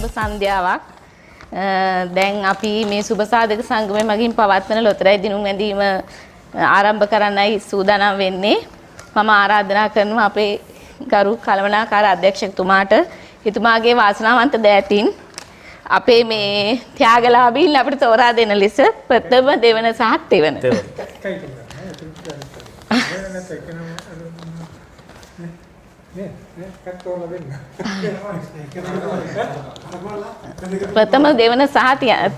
සුබ සන්ධ්‍යාවක්. දැන් අපි මේ සුබ සාධක සංගමය මගින් පවත්වන ලොතරැයි දිනුම් ඇඳීම ආරම්භ කරන්නයි සූදානම් වෙන්නේ. මම ආරාධනා කරනවා අපේ ගරු කළමනාකාර අධ්‍යක්ෂකතුමාට එතුමාගේ වාසනාවන්ත දෑතින් අපේ මේ ත්‍යාගලාභීන් අපිට තෝරා දෙන ලෙස ප්‍රථම දෙවන සහ තෙවන ප්‍රථම දෙවන සහ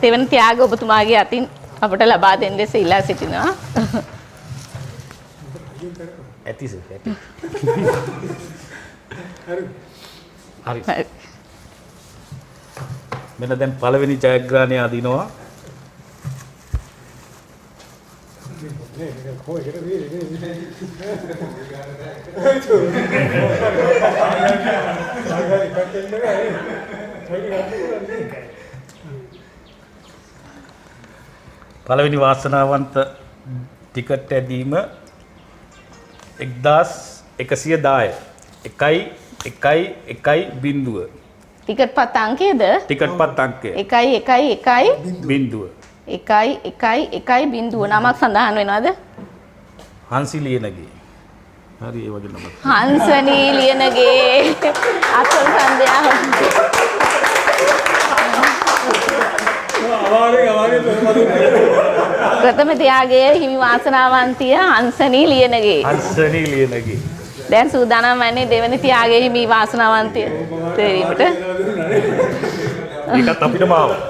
තෙවන ත්‍යාග ඔබතුමාගේ අතින් අපට ලබා දෙන ලෙස ඉල්ලා සිටිනවා. ඇති සර් ඇති. හරි. මෙන්න දැන් පළවෙනි ජයග්‍රහණය අදිනවා. පළවෙනි වාසනාවන්ත ටිකට් ඇදීම 1110 1.1.1.0 ටිකට් පත් අංකයේද? ටිකට් පත් අංකය 1.1.1.0 1.1.1.0 නමක් සඳහන් වෙනවද? හංසි ලියනගේ. හරි ඒ වගේ නමක්. හංසනී ලියනගේ අතුල් සන්ධ්‍යාව. ප්‍රථම ත්‍යාගයේ හිමි වාසනාවන්තිය හංසනී ලියනගේ. හංසනී ලියනගේ. දැන් සූදානම් වන්නේ දෙවනි ත්‍යාගයේ හිමි වාසනාවන්තිය තේරීමට. ඒකත් අපිටම ආවා.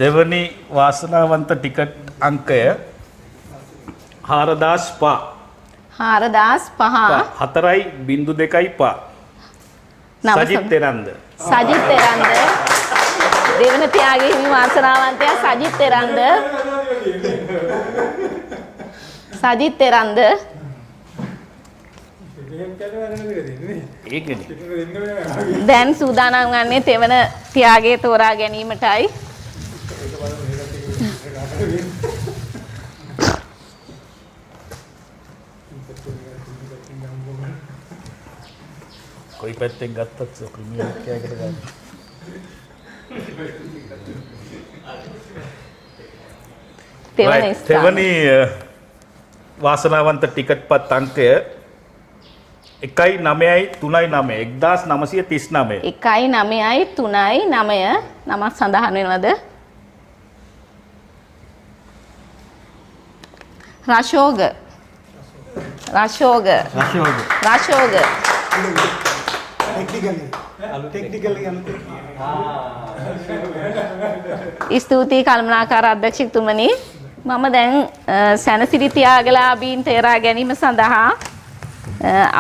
දෙවනි වාසනාවන්ත ටිකට් අංකය 4005 4.02.5 සජිත් තෙරන්ද දෙවන ත්‍යාගයේ හිමි වාසනාවන්තයා සජිත් තෙරන්ද දැන් සූදානම් වන්නේ තෙවන ත්‍යාගයේ තෝරා ගැනීමටයි. කොයි පැත්තෙන් ගත්තත් ප්‍රීමියම් එකකට ගන්න. තෙවනි වාසනාවන්ත ටිකට් පත් අංකය 1.9.3.9 1.9.3.9 නමක් සඳහන් වෙනවද? රශෝග ස්තුතියි කළමනාකාර අධ්‍යක්ෂකතුමනි. මම දැන් සැනසිරි ත්‍යාගලාභීන් තේරා ගැනීම සඳහා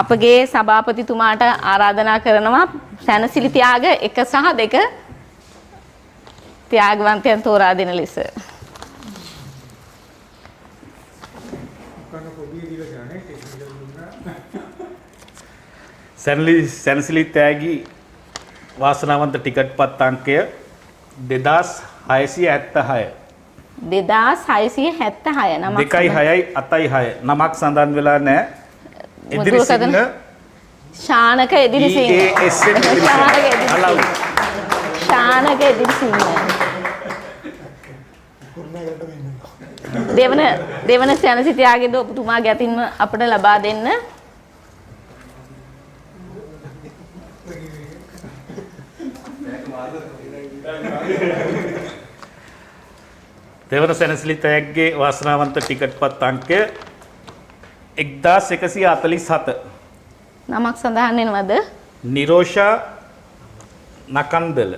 අපගේ සභාපතිතුමාට ආරාධනා කරනවා සැනසිලි ත්‍යාග 1 සහ 2 ත්‍යාගවන්තයන් තෝරා දෙන ලෙස. සැනසිලි ත්‍යාගී වාසනාවන්ත ටිකට් පත් අංකය 2676 නමක් 2.6.8.6 නමක් සඳහන් වෙලා නැහැ. එදිරිසිංහ ශානක එදිරිසිංහ දෙවන සැනසිලි ත්‍යාගයේද ඔබතුමාගේ අතින්ම අපට ලබා දෙන්න. දෙවන සැනසිලි ත්‍යාගයේ වාසනාවන්ත ටිකට් පත් අංකය 1147 නමක් සඳහන් වෙනවද? නිරෝෂා නාකන්දල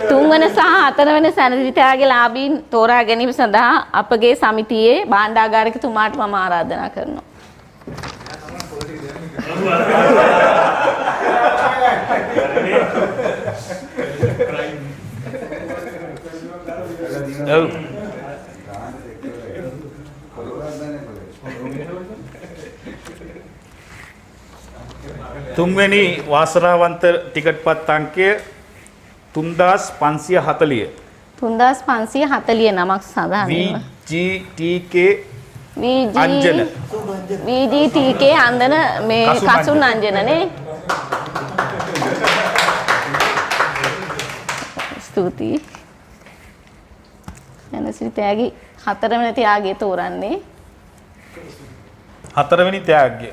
තුන්වන සහ හතරවන සැනසිලි ත්‍යාගයේ ලාභීන් තෝරා ගැනීම සඳහා අපගේ සමිතියේ භාණ්ඩාගාරිකතුමාට මම ආරාධනා කරනවා. තුන්වෙනි වාසනාවන්ත ටිකට්පත් අංකය 3540. 3540 නමක් සඳහන් වෙනවා. VGTK VG අංජන. VGTK අන්දන මේ කසුන් අංජනනේ. ස්තුතියි. එනසිරි තෑගි 4 වෙනි ත්‍යාගය තෝරන්නේ. 4 වෙනි ත්‍යාගය.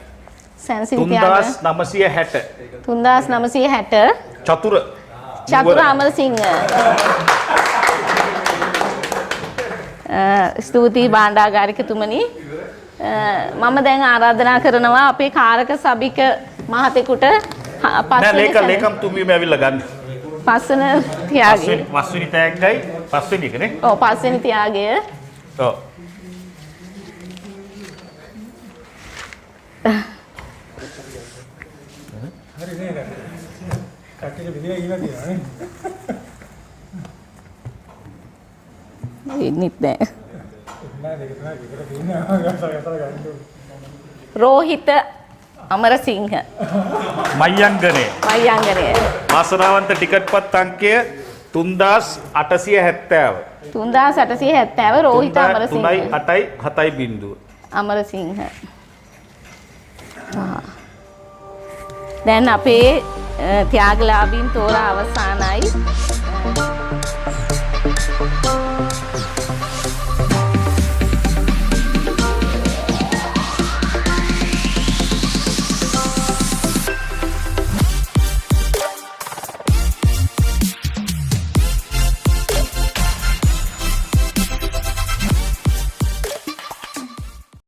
සැනසිරි ත්‍යාගය 3960. 3960. චතුර අමරසිංහ. ස්තුතියි භාණ්ඩාගාරිකතුමනි. මම දැන් ආරාධනා කරනවා අපේ කාරක සභික මහතෙකුට ලේකම් තුමියම ඇවිල්ලා ගන්න. පස්වන ත්‍යාගය. පස්වෙනි ත්‍යාගයයි පස්වෙනි එකනේ. ඔව් පස්වෙනි ත්‍යාගය. ඔව්. හරි නේද? කට්ටිය විදිය ඉලා තියෙනවා නේ. ඉන්නෙත් නැහැ. නෑ දෙක තුනක් විතර තියෙනවා. රෝහිත අමරසිංහ. මයංගනේ. මයංගනේ. වාසනාවන්ත ටිකට්පත් අංකය 3870. 3870 රෝහිත අමරසිංහ. 3.8.7 අමරසිංහ. දැන් අපේ ත්‍යාගලාභීන් තෝරා අවසానයි.